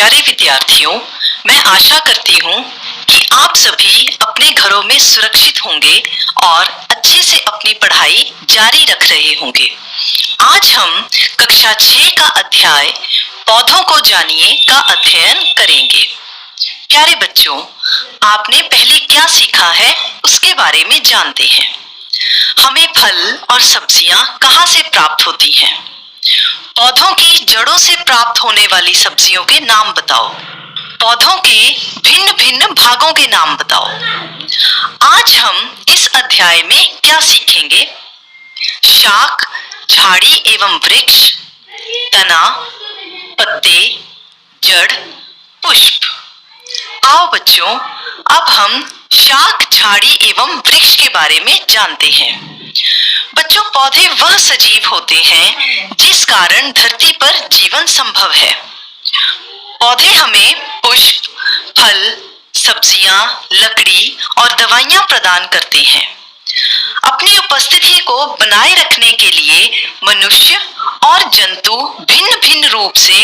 प्यारे विद्यार्थियों, मैं आशा करती हूँ कि आप सभी अपने घरों में सुरक्षित होंगे और अच्छे से अपनी पढ़ाई जारी रख रहे होंगे। आज हम कक्षा 6 का अध्याय पौधों को जानिए का अध्ययन करेंगे। प्यारे बच्चों, आपने पहले क्या सीखा है उसके बारे में जानते हैं। हमें फल और सब्जियां कहाँ से प्राप्त होती हैं? पौधों की जड़ों से प्राप्त होने वाली सब्जियों के नाम बताओ। पौधों के भिन्न भिन्न भागों के नाम बताओ। आज हम इस अध्याय में क्या सीखेंगे? शाख, झाड़ी एवं वृक्ष, तना, पत्ते, जड़, पुष्प। आओ बच्चों, अब हम शाख, झाड़ी एवं वृक्ष के बारे में जानते हैं। बच्चों, पौधे वह सजीव होते हैं जिस कारण धरती पर जीवन संभव है। पौधे हमें पुष्प, फल, सब्जियां, लकड़ी और दवाइयां प्रदान करते हैं। अपनी उपस्थिति को बनाए रखने के लिए मनुष्य और जंतु भिन्न भिन्न रूप से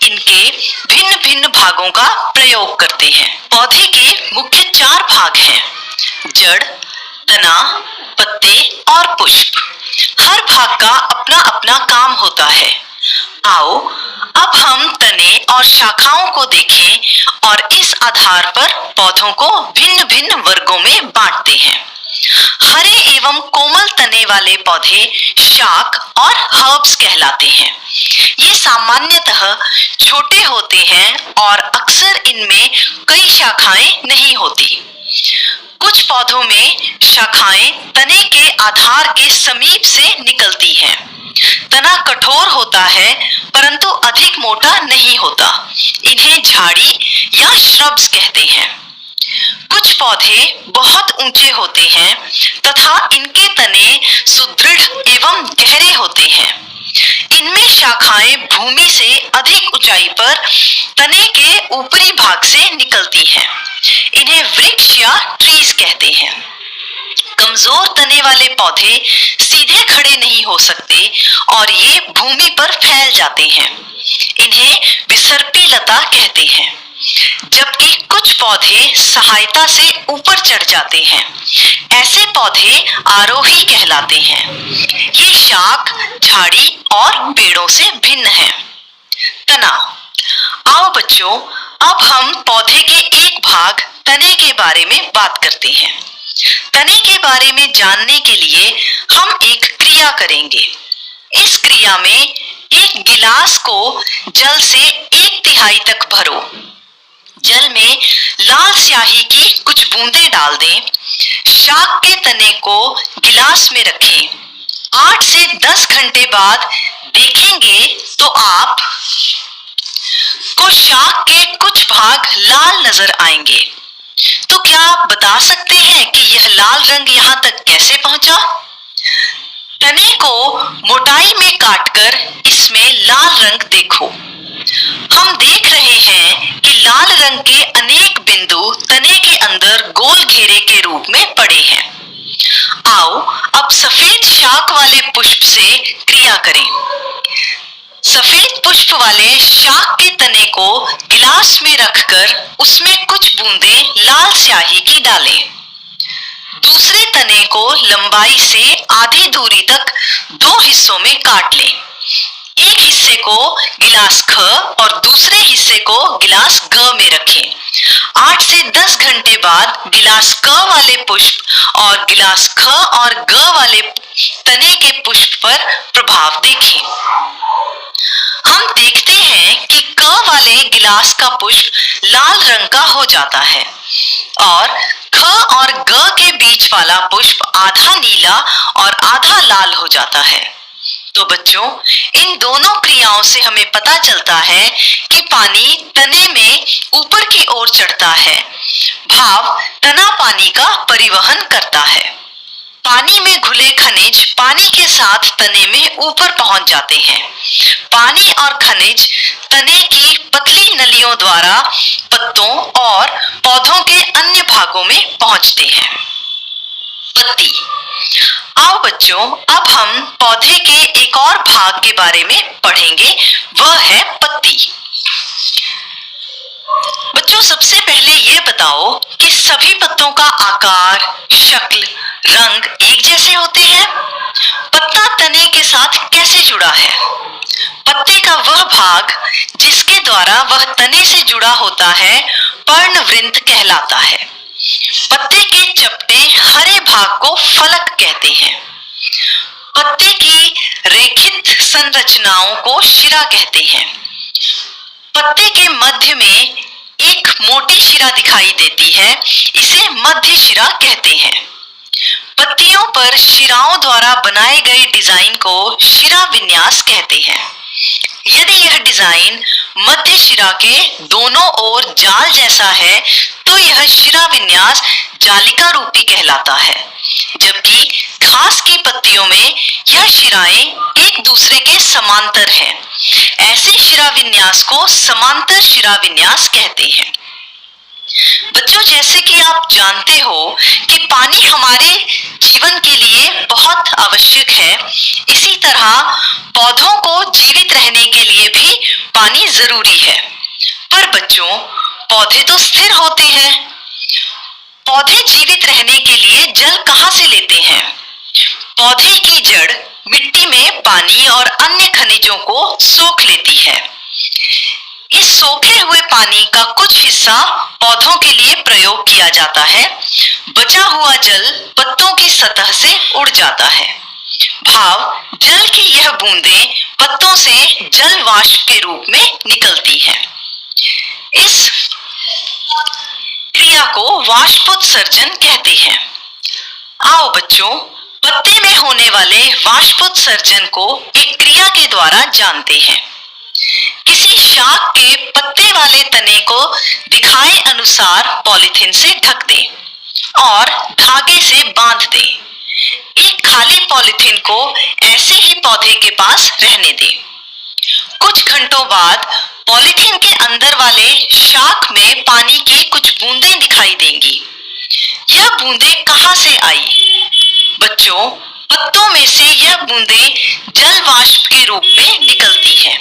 इनके भिन्न भिन्न भागों का प्रयोग करते हैं। पौधे के मुख्य 4 भाग हैं: जड़, तना, पत्ते और पुष्प। हर भाग का अपना अपना काम होता है। आओ अब हम तने और शाखाओं को देखें और इस आधार पर पौधों को भिन्न भिन्न वर्गों में बांटते हैं। हरे एवं कोमल तने वाले पौधे शाख और हर्ब्स कहलाते हैं। ये सामान्यतः छोटे होते हैं और अक्सर इनमें कई शाखाएं नहीं होती। कुछ पौधों में शाखाएं तने के आधार के समीप से निकलती हैं। तना कठोर होता है परंतु अधिक मोटा नहीं होता। इन्हें झाड़ी या श्रब्स कहते हैं। कुछ पौधे बहुत ऊंचे होते हैं तथा इनके तने सुदृढ़ एवं गहरे होते हैं। इनमें शाखाएं भूमि से अधिक ऊंचाई पर तने के ऊपरी भाग से निकलती हैं। इन्हें वृक्ष या ट्रीज कहते हैं। कमजोर तने वाले पौधे सीधे खड़े नहीं हो सकते और ये भूमि पर फैल जाते हैं। इन्हें विसर्पी लता कहते हैं। जबकि कुछ पौधे सहायता से ऊपर चढ़ जाते हैं। ऐसे पौधे आरोही कहलाते हैं। ये शाख, झाड़ी और पेड़ों से भिन्न हैं। तना। आओ बच्चों, अब हम पौधे के एक भाग तने के बारे में बात करते हैं। तने के बारे में जानने के लिए हम एक क्रिया करेंगे। इस क्रिया में एक गिलास को जल से 1/3 तक भरो। जल में लाल स्याही की कुछ बूंदें डाल दें। शाख के तने को गिलास में रखें। 8 से 10 घंटे बाद देखेंगे तो आप को शाख के कुछ भाग लाल नजर आएंगे। तो क्या आप बता सकते हैं कि यह लाल रंग यहाँ तक कैसे पहुंचा? तने को मोटाई में काटकर इसमें लाल रंग देखो। हम देख रहे हैं कि लाल रंग के अनेक बिंदु तने के अंदर गोल घेरे के रूप में पड़े हैं। आओ अब सफेद शाख वाले पुष्प से क्रिया करें। सफेद पुष्प वाले शाख के तने को गिलास में रखकर उसमें कुछ बूंदें लाल स्याही की डालें। दूसरे तने को लंबाई से आधी दूरी तक 2 हिस्सों में काट लें। एक हिस्से को गिलास ख और दूसरे हिस्से को गिलास ग में रखें। 8 से 10 घंटे बाद गिलास क वाले पुष्प और गिलास ख और ग वाले तने के पुष्प पर प्रभाव देखें। हम देखते हैं कि क वाले गिलास का पुष्प लाल रंग का हो जाता है और ख और ग के बीच वाला पुष्प आधा नीला और आधा लाल हो जाता है। तो बच्चों, इन दोनों क्रियाओं से हमें पता चलता है कि पानी तने में ऊपर की ओर चढ़ता है। भाव तना पानी का परिवहन करता है। पानी में घुले खनिज पानी के साथ तने में ऊपर पहुंच जाते हैं। पानी और खनिज तने की पतली नलियों द्वारा पत्तों और पौधों के अन्य भागों में पहुंचते हैं। पत्ती। आओ बच्चों, अब हम पौधे के एक और भाग के बारे में पढ़ेंगे, वह है पत्ती। बच्चों, सबसे पहले ये बताओ कि सभी पत्तों का आकार, शक्ल, रंग एक जैसे होते हैं? पत्ता तने के साथ कैसे जुड़ा है? पत्ते का वह भाग जिसके द्वारा वह तने से जुड़ा होता है पर्णवृंत कहलाता है। पत्ते के चपटे हरे भाग को फलक कहते हैं। पत्ते की रेखित संरचनाओं को शिरा कहते हैं। पत्ते के मध्य में एक मोटी शिरा दिखाई देती है, इसे मध्य शिरा कहते हैं। पत्तियों पर शिराओं द्वारा बनाए गए डिजाइन को शिरा विन्यास कहते हैं। यदि यह डिजाइन मध्य शिरा के दोनों ओर जाल जैसा है तो यह शिरा विन्यास जालिका रूपी कहलाता है, जबकि घास की पत्तियों में यह शिराएं एक दूसरे के समांतर हैं। ऐसे शिरा विन्यास को समांतर शिरा विन्यास कहते हैं। बच्चों, जैसे कि आप जानते हो कि पानी हमारे जीवन के लिए बहुत आवश्यक है, इसी तरह पौधों को जीवित रहने के लिए भी पानी जरूरी है। पर बच्चों, पौधे तो स्थिर होते हैं। पौधे जीवित रहने के लिए जल कहाँ से लेते हैं? पौधे की जड़ मिट्टी में पानी और अन्य खनिजों को सोख लेती है। इस सोखे हुए पानी का कुछ हिस्सा पौधों के लिए प्रयोग किया जाता है। बचा हुआ जल पत्तों की सतह से उड़ जाता है। भाव जल की यह बूंदें पत्तों से जल वाष्प के रूप में निकलती हैं। इस क्रिया को वाष्पोत्सर्जन कहते हैं। आओ बच्चों, पत्ते में होने वाले वाष्पोत्सर्जन को एक क्रिया के द्वारा जानते हैं। किसी शाक के पत्ते वाले तने को दिखाए अनुसार पॉलीथीन से ढक दें और धागे से बांध दें। एक खाली पॉलीथीन को ऐसे ही पौधे के पास रहने दें। कुछ घंटों बाद पॉलीथीन के अंदर वाले शाक में पानी की कुछ बूंदें दिखाई देंगी। यह बूंदें कहां से आई? बच्चों, पत्तों में से यह बूंदें जल वाष्प के रूप में निकलती हैं,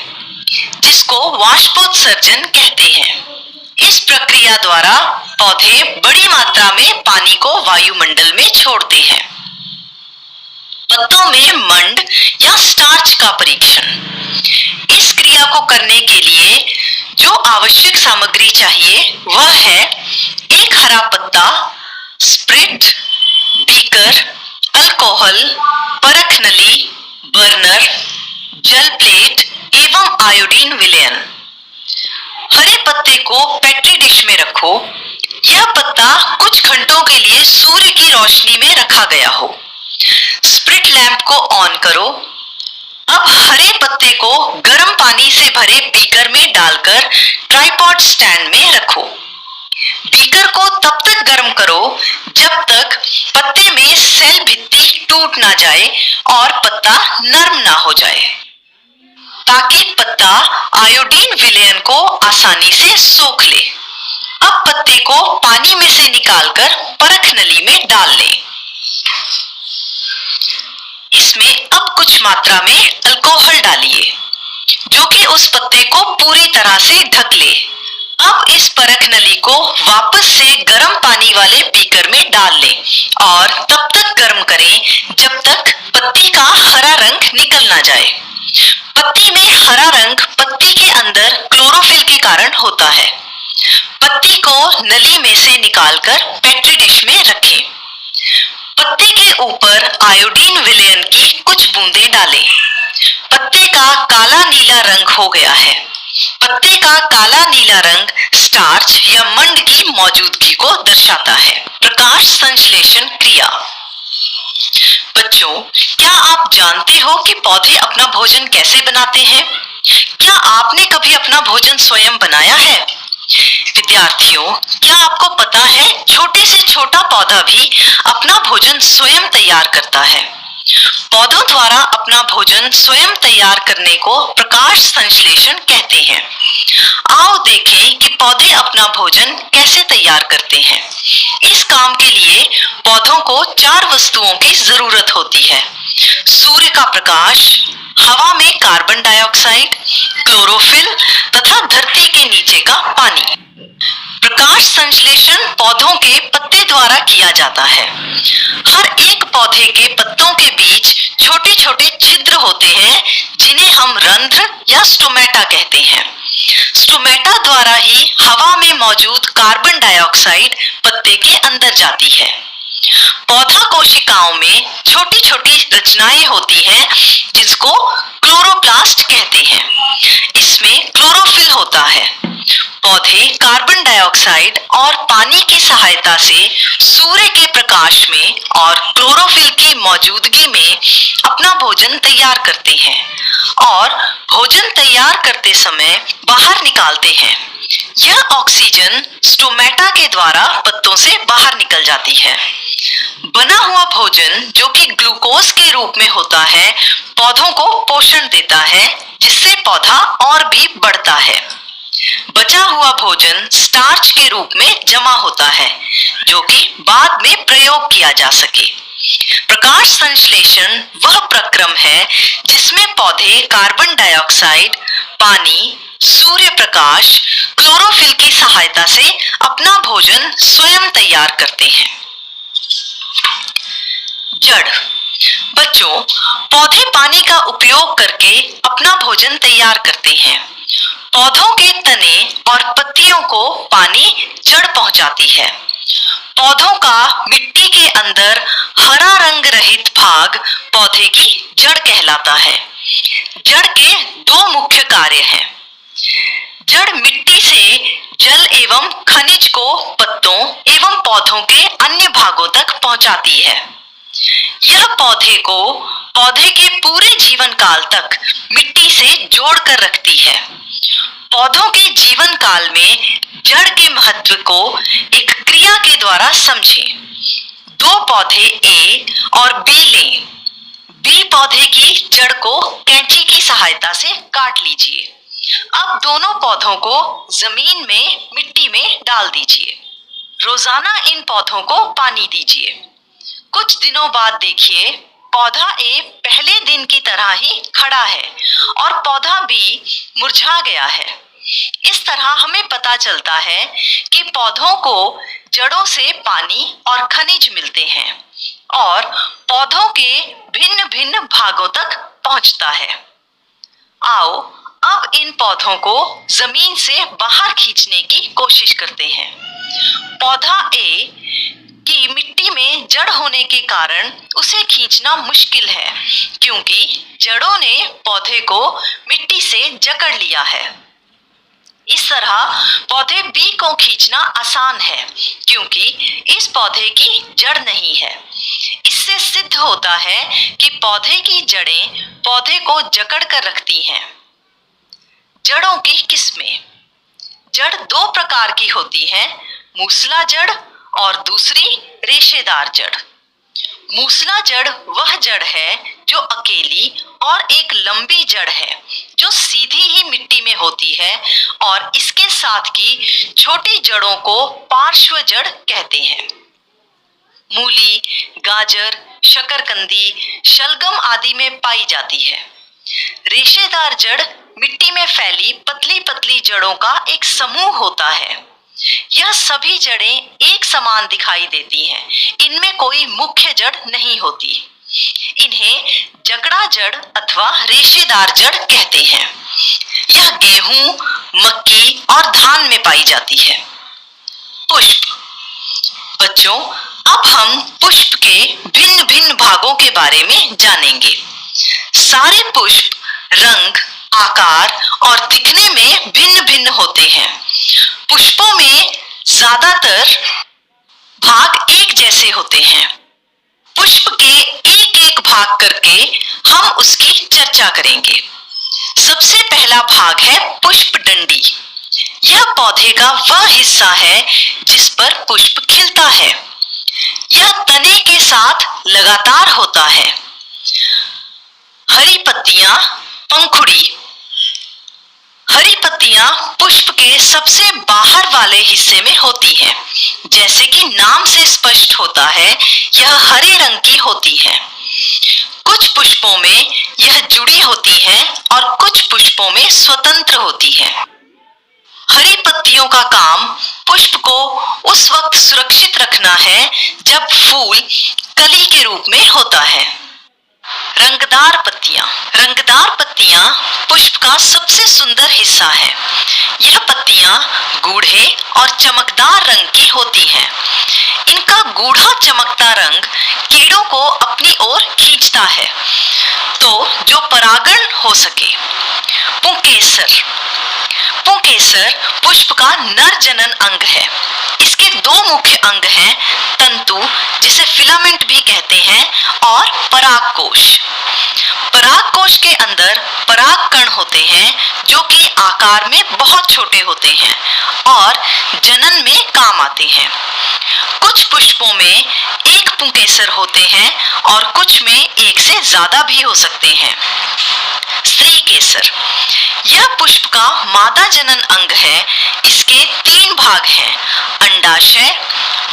जिसको वाष्पोत्सर्जन कहते हैं। इस प्रक्रिया द्वारा पौधे बड़ी मात्रा में पानी को वायुमंडल में छोड़ते हैं। पत्तों में मंड या स्टार्च का परीक्षण। इस क्रिया को करने के लिए जो आवश्यक सामग्री चाहिए वह है एक हरा पत्ता, स्प्रिट, बीकर, अल्कोहल, परख नली, बर्नर, जल प्लेट एवं आयोडीन विलयन। हरे पत्ते को पेट्री डिश में रखो। यह पत्ता कुछ घंटों के लिए सूर्य की रोशनी में रखा गया हो। स्प्रिट लैंप को ऑन करो। अब हरे पत्ते को गर्म पानी से भरे बीकर में डालकर ट्राइपॉड स्टैंड में रखो। बीकर को तब तक गर्म करो जब तक पत्ते में सेल भित्ति टूट ना जाए और पत्ता नरम ना हो जाए, ताकि पत्ता आयोडीन विलयन को आसानी से सोख ले। अब पत्ते को पानी में से निकालकर परख नली में डाल लें। इसमें अब कुछ मात्रा में अल्कोहल डालिए, जो कि उस पत्ते को पूरी तरह से ढक ले। अब इस परख नली को वापस से गर्म पानी वाले बीकर में डाल लें और तब तक गर्म करें जब तक पत्ती का हरा रंग निकल ना जाए। पत्ती में हरा रंग पत्ती के अंदर क्लोरोफिल के कारण होता है। पत्ती को नली में से निकालकर पेट्री डिश में रखें। पत्ते के ऊपर आयोडीन विलयन की कुछ बूंदें डालें। पत्ते का काला नीला रंग हो गया है। पत्ते का काला नीला रंग स्टार्च या मंड की मौजूदगी को दर्शाता है। प्रकाश संश्लेषण क्रिया। बच्चों, क्या आप जानते हो कि पौधे अपना भोजन कैसे बनाते हैं? क्या आपने कभी अपना भोजन स्वयं बनाया है? विद्यार्थियों, क्या आपको पता है छोटे से छोटा पौधा भी अपना भोजन स्वयं तैयार करता है? पौधों द्वारा अपना भोजन स्वयं तैयार करने को प्रकाश संश्लेषण कहते हैं। आओ देखें कि पौधे अपना भोजन कैसे तैयार करते हैं। इस काम के लिए पौधों को 4 वस्तुओं की जरूरत होती है: सूर्य का प्रकाश, हवा में कार्बन डाइऑक्साइड, क्लोरोफिल तथा धरती के नीचे का पानी। प्रकाश संश्लेषण पौधों के पत्ते द्वारा किया जाता है। हर एक पौधे के पत्तों के बीच छोटे छोटे छिद्र होते हैं जिन्हें हम रंध्र या स्टोमेटा कहते हैं। स्टोमेटा द्वारा ही हवा में मौजूद कार्बन डाइऑक्साइड पत्ते के अंदर जाती है। पौधा कोशिकाओं में छोटी छोटी रचनाएं होती हैं जिसको क्लोरोप्लास्ट कहते हैं। इसमें क्लोरोफिल होता है। पौधे कार्बन डाइऑक्साइड और पानी की सहायता से सूर्य के प्रकाश में और क्लोरोफिल की मौजूदगी में अपना भोजन तैयार करते हैं और भोजन तैयार करते समय बाहर निकालते हैं। यह ऑक्सीजन स्टोमेटा के द्वारा पत्तों से बाहर निकल जाती है। बना हुआ भोजन जो कि ग्लूकोज के रूप में होता है, पौधों को पोषण देता है जिससे पौधा और भी बढ़ता है। बचा हुआ भोजन स्टार्च के रूप में जमा होता है जो कि बाद में प्रयोग किया जा सके। प्रकाश संश्लेषण वह प्रक्रम है जिसमें पौधे कार्बन डाइऑक्साइड, पानी, सूर्य प्रकाश, क्लोरोफिल की सहायता से अपना भोजन स्वयं तैयार करते हैं। जड़। बच्चों, पौधे पानी का उपयोग करके अपना भोजन तैयार करते हैं। पौधों के तने और पत्तियों को पानी जड़ पहुंचाती है। पौधों का मिट्टी के अंदर हरा रंग रहित भाग पौधे की जड़ कहलाता है। जड़ के दो मुख्य कार्य हैं। जड़ मिट्टी से जल एवं खनिज को पत्तों एवं पौधों के अन्य भागों तक पहुंचाती है। यह पौधे के पूरे जीवन काल तक मिट्टी से जोड़कर रखती है। पौधों के जीवन काल में जड़ के महत्व को एक क्रिया के द्वारा समझें। दो पौधे ए और बी लें। बी पौधे की जड़ को कैंची की सहायता से काट लीजिए। अब दोनों पौधों को जमीन में मिट्टी में डाल दीजिए। रोजाना इन पौधों को पानी दीजिए। कुछ दिनों बाद देखिए, पौधा ए पहले दिन की तरह ही खड़ा है और पौधा बी मुरझा गया है। इस तरह हमें पता चलता है कि पौधों को जड़ों से पानी और खनिज मिलते हैं और पौधों के भिन्न भिन्न भागों तक पहुंचता है। आओ अब इन पौधों को जमीन से बाहर खींचने की कोशिश करते हैं। पौधा ए की मिट्टी में जड़ होने के कारण उसे खींचना मुश्किल है क्योंकि जड़ों ने पौधे को मिट्टी से जकड़ लिया है। इस तरह पौधे बी को खींचना आसान है क्योंकि इस पौधे की जड़ नहीं है। इससे सिद्ध होता है कि पौधे की जड़ें पौधे को जकड़ कर रखती हैं। जड़ों की किस्में। जड़ दो प्रकार की होती है, मूसला जड़ और दूसरी रेशेदार जड़। मूसला जड़ वह जड़ है जो अकेली और एक लंबी जड़ है जो सीधी ही मिट्टी में होती है और इसके साथ की छोटी जड़ों को पार्श्व जड़ कहते हैं। मूली, गाजर, शकरकंदी, शलगम आदि में पाई जाती है। रेशेदार जड़ मिट्टी में फैली पतली पतली जड़ों का एक समूह होता है। यह सभी जड़ें एक समान दिखाई देती हैं। इनमें कोई मुख्य जड़ नहीं होती। इन्हें जकड़ा जड़ अथवा रेशेदार जड़ कहते हैं। यह गेहूं, मक्की और धान में पाई जाती है। पुष्प। बच्चों, अब हम पुष्प के भिन्न भिन्न भागों के बारे में जानेंगे। सारे पुष्प रंग, आकार और दिखने में भिन्न भिन्न होते हैं। पुष्पों में ज्यादातर भाग एक जैसे होते हैं। पुष्प के एक एक भाग करके हम उसकी चर्चा करेंगे। सबसे पहला भाग है पुष्प डंडी। यह पौधे का वह हिस्सा है जिस पर पुष्प खिलता है। यह तने के साथ लगातार होता है। हरी पत्तियां, पंखुड़ी। हरी पत्तियां पुष्प के सबसे बाहर वाले हिस्से में होती हैं। जैसे कि नाम से स्पष्ट होता है, यह हरे रंग की होती है। कुछ पुष्पों में यह जुड़ी होती है और कुछ पुष्पों में स्वतंत्र होती है। हरी पत्तियों का काम पुष्प को उस वक्त सुरक्षित रखना है जब फूल कली के रूप में होता है। रंगदार पत्तियां पुष्प का सबसे सुंदर हिस्सा है। यह पत्तियां गूढ़े और चमकदार रंग की होती हैं। इनका गूढ़ा चमकता रंग कीड़ों को अपनी ओर खींचता है तो जो परागण हो सके। पुंकेसर पुष्प का नर जनन अंग है। इसके दो मुख्य अंग हैं, तंतु जिसे फिलामेंट भी कहते हैं और परागकोश। परागकोश के अंदर पराग कण होते हैं जो कि आकार में बहुत छोटे होते हैं और जनन में काम आते हैं। कुछ पुष्पों में एक पुंकेसर होते हैं और कुछ में एक से ज्यादा भी हो सकते हैं। स्त्री केसर यह पुष्प का मादा जनन अंग है। इसके 3 भाग हैं, अंडाशय,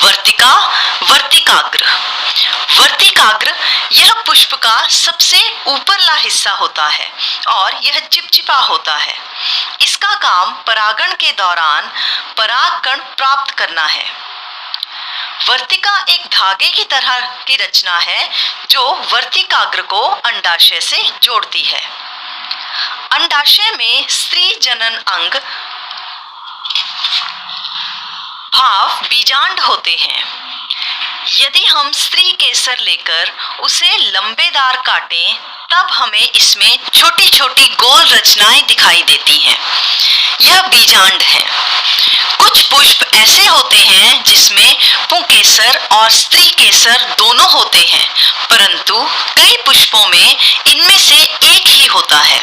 वर्तिका, वर्तिकाग्र। वर्तिकाग्र यह पुष्प का सबसे ऊपरला हिस्सा होता है और यह चिपचिपा होता है। इसका काम परागण के दौरान परागकण प्राप्त करना है। वर्तिका एक धागे की तरह की रचना है जो वर्तिकाग्र को अंडाशय से जोड़ती है। अंडाशय में स्त्री जनन अंग भाव बीजांड होते हैं। यदि हम स्त्री केसर लेकर उसे लंबेदार काटें तब हमें इसमें छोटी छोटी गोल रचनाएं दिखाई देती हैं। यह बीजांड है। कुछ पुष्प ऐसे होते हैं जिसमें पुंकेसर और स्त्री केसर दोनों होते हैं, परंतु कई पुष्पों में इनमें से एक ही होता है।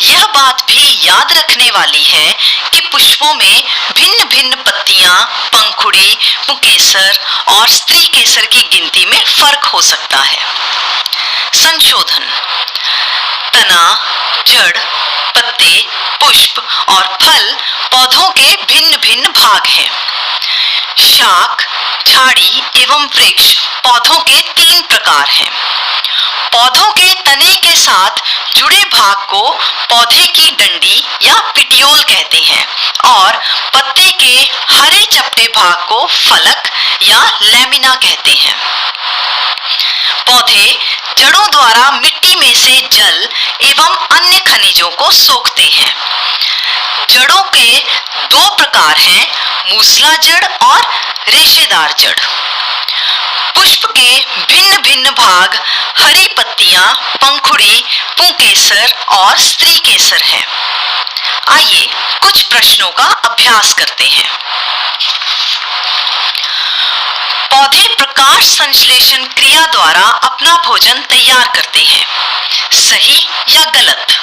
यह बात भी याद रखने वाली है कि पुष्पों में भिन्न भिन्न पत्तियां, पंखुड़ी, पुंकेसर और स्त्री केसर की गिनती में फर्क हो सकता है। संशोधन: तना, जड़, पत्ते, पुष्प और फल पौधों के भिन्न भिन्न भाग हैं। शाख, झाड़ी एवं वृक्ष पौधों के 3 प्रकार हैं। पौधों के तने के साथ जुड़े भाग को पौधे की डंडी या पिटियोल कहते हैं और पत्ते के हरे चपटे भाग को फलक या लैमिना कहते हैं। पौधे जड़ों द्वारा मिट्टी में से जल एवं अन्य खनिजों को सोखते हैं। जड़ों के 2 प्रकार हैं, मूसला जड़ और रेशेदार जड़। पुष्प के भिन्न भिन्न भाग हरी पत्तियां, पंखुड़ी, पुंकेसर और स्त्री केसर हैं। आइए कुछ प्रश्नों का अभ्यास करते हैं। पौधे प्रकाश संश्लेषण क्रिया द्वारा अपना भोजन तैयार करते हैं, सही या गलत?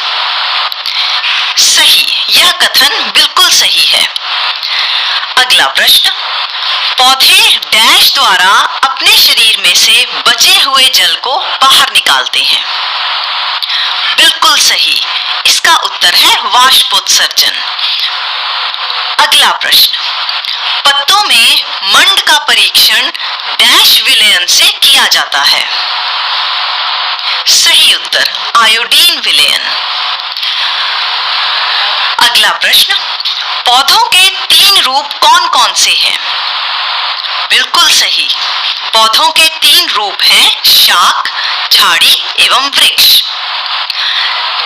सही, यह कथन बिल्कुल सही है। अगला प्रश्न, पौधे डैश द्वारा अपने शरीर में से बचे हुए जल को बाहर निकालते हैं। बिल्कुल सही, इसका उत्तर है वाष्पोत्सर्जन। अगला प्रश्न, पत्तों में मंड का परीक्षण डैश विलयन से किया जाता है। सही उत्तर, आयोडीन विलयन। अगला प्रश्न, पौधों के 3 रूप कौन कौन से हैं? बिल्कुल सही, पौधों के 3 रूप हैं, शाख, झाड़ी एवं वृक्ष।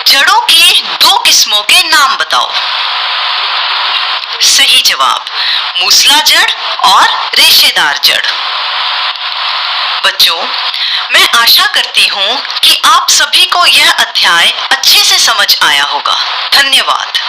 जड़ों की 2 किस्मों के नाम बताओ। सही जवाब, मूसला जड़ और रेशेदार जड़। बच्चों, मैं आशा करती हूँ कि आप सभी को यह अध्याय अच्छे से समझ आया होगा। धन्यवाद।